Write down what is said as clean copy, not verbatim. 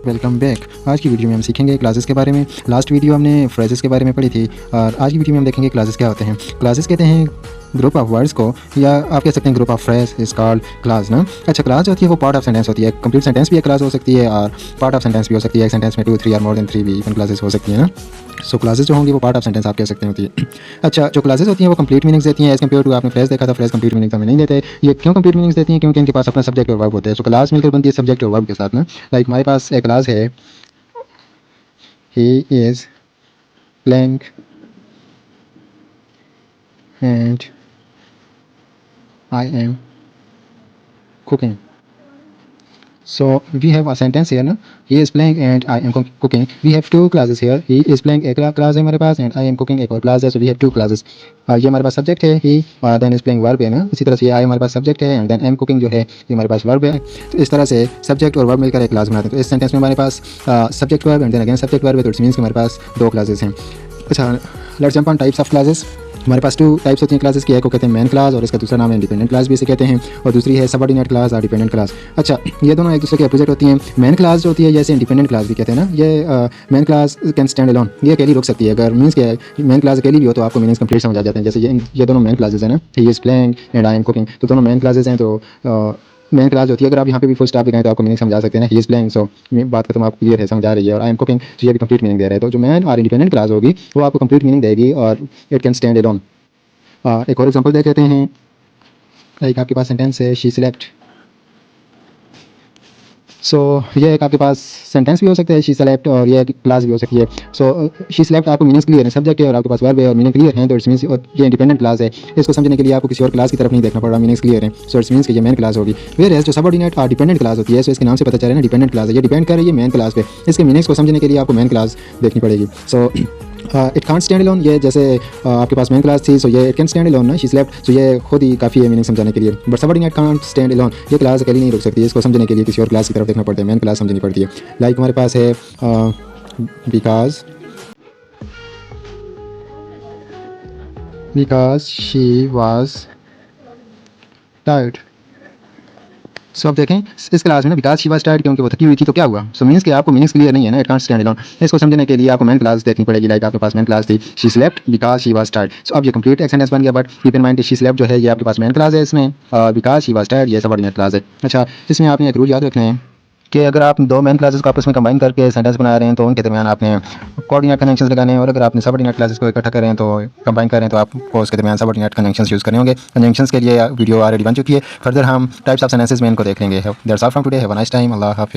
Welcome back. आज की video में हम सीखेंगे क्लासेस के बारे में। लास्ट वीडियो हमने फ्रेजेस के बारे में पढ़ी थी और आज की वीडियो में हम देखेंगे क्लासेस क्या होते हैं। क्लासेस कहते हैं ग्रुप ऑफ वर्ड्स को, या आप कह सकते हैं group of phrase is called class ना। अच्छा, क्लास जो होती है वो पार्ट ऑफ सेंटेंस होती है। कंप्लीट सेंटेंस भी एक क्लास हो सकती है और पार्ट ऑफ सेंटेंस भी हो सकती है। एक सेंटेंस में 2, 3 और मोर देन 3 भी इवन क्लासेस हो सकती है ना। सो क्लासेस जो होंगी वो पार्ट ऑफ सेंटेंस आप कह सकते होती है। अच्छा, जो क्लासेस होती हैं वो कंप्लीट मीनिंग्स देती हैं एज कम्पेयर टू आपने फ्रेज देखा था, फ्रेज कंप्लीट मीनिंग्स हमें नहीं देते। ये क्यों कंप्लीट मीनिंग्स देती हैं? क्योंकि इनके पास अपना सब्जेक्ट और वर्ब होते हैं। सो क्लास मिलकर बनती है सब्जेक्ट और वर्ब के साथ ना। लाइक हमारे पास एक क्लास है, he is playing and I am cooking. So we have a sentence here ना, he is playing and I am cooking. We have two classes here. He is playing एक class है हमारे पास and I am cooking एक और class है. So we have two classes. ये हमारे पास सब्जेक्ट है he, और then is playing वर्ब है ना। इसी तरह से ये I हमारे पास सब्जेक्ट है and then am cooking जो है ये हमारे पास वर्ब है। तो इस तरह से सब्जेक्ट और वर्ब मिलकर एक क्लास बनाते हैं। तो इस सेंटेंस में हमारे पास subject verb and then again subject verb है। तो इट्स मीन्स कि हमारे पास दो क्लासेस हैं। अच्छा, let's jump on types of classes. हमारे पास 2 टाइप्स होती हैं क्लासेस की। एक को कहते हैं मेन क्लास और इसका दूसरा नाम है इंडिपेंडेंट क्लास भी इसे कहते हैं, और दूसरी है सबऑर्डिनेट क्लास और डिपेंडेंट क्लास। अच्छा, ये दोनों एक दूसरे के अपोजिट होती हैं। मेन क्लास जो होती है जैसे इंडिपेंडेंट क्लास भी कहते हैं ना, ये main class can stand alone, ये अकेली रुक सकती है। अगर मीन्स के मेन क्लास अकेली भी हो तो आपको मीनिंग्स कंप्लीट समझ आ जाते हैं। जैसे ये दोनों मेन क्लासेस हैं ना, he is playing and I am cooking, तो दोनों मेन क्लासेस हैं। तो मेन क्लास होती है, अगर आप यहाँ पे भी फुल स्टॉप लगाएं तो आपको मीनिंग समझा सकते हैं ना। ही इज प्लेइंग, सो बात खत्म, आपको क्लियर है, समझ आ रही है। और आई एम कुकिंग, तो ये भी कंप्लीट मीनिंग दे रहा है। तो जो मेन और इंडिपेंडेंट क्लास होगी वो आपको कंप्लीट मीनिंग देगी और इट कैन स्टैंड अलोन। एक और एग्जांपल देख लेते हैं। लाइक आपके पास सेंटेंस है शी स्लेप्ट। सो ये एक आपके पास सेंटेंस भी हो सकता है शी स्लेप्ट, और ये क्लास भी हो सकती है। सो शी स्लेप्ट आपको मीनिंग्स क्लियर है, सब्जेक्ट है और आपके पास वर्ब है और मीनिंग क्लियर है, तो इट्स मीन्स ये इंडिपेंडेंट क्लास है। इसको समझने के लिए आपको किसी और क्लास की तरफ नहीं देखना पड़ रहा, मीनिंग्स क्लियर है। सो इट्स मीन्स कि ये मेन क्लास होगी। वेयर एज जो सबऑर्डिनेट और डिपेंडेंट क्लास होती है, सो इसके नाम से पता चल रहा है ना, डिपेंडेंट क्लास है, ये डिपेंड कर रही है मेन क्लास पे। इसके मीनिंग्स को समझने के लिए आपको मेन क्लास देखनी पड़ेगी। So it can't stand alone, ये जैसे आपके पास मेन क्लास थी, सो ये इट कैन स्टैंड अलोन ना, शी स्लेप्ट, सो ये खुद ही काफ़ी है मीनिंग समझाने के लिए। But subordinate can't stand alone, ये क्लास अकेली नहीं रुक सकती, इसको समझने के लिए किसी और क्लास की तरफ देखना पड़ता है, मेन क्लास समझनी पड़ती है। लाइक हमारे पास है because she was tired. So अब देखें इस क्लास में ना, बिकॉज शी वाज टायर्ड, क्योंकि वो थकी हुई थी, तो क्या हुआ? सो मीन्स कि आपको मीनिंग्स क्लियर नहीं है ना, इट कांट स्टैंड अलोन। इसको समझने के लिए आपको मेन क्लास देखनी पड़ेगी। लाइक आपके पास मेन क्लास थी she slept because she was tired. So अब ये कंप्लीट एक सेंटेंस बन गया। But keep in mind she slept जो है ये आपके पास मेन क्लास है, इसमें बिकॉज शी वाज टायर्ड ये सबऑर्डिनेट क्लास है। अच्छा, इसमें आपने एक रूल याद रखना है कि अगर आप दो मेन क्लासेस को आपस में कंबाइन करके सेंटेंस बना रहे हैं तो उनके दरमियान आपने कोऑर्डिनेट कनेक्शंस लगाने हैं, और अगर आपने सबऑर्डिनेट क्लासेस को इकट्ठा करें तो कंबाइन करें तो आपको उसके दरमियान सबऑर्डिनेट कनेक्शंस यूज़ करने होंगे। कनेक्शंस के लिए वीडियो ऑलरेडी बन चुकी है, फर्दर हम टाइप्स ऑफ सेंटेंसेस में इनको देख लेंगे। That's all from today, have a nice time, अल्लाह हाफिज़।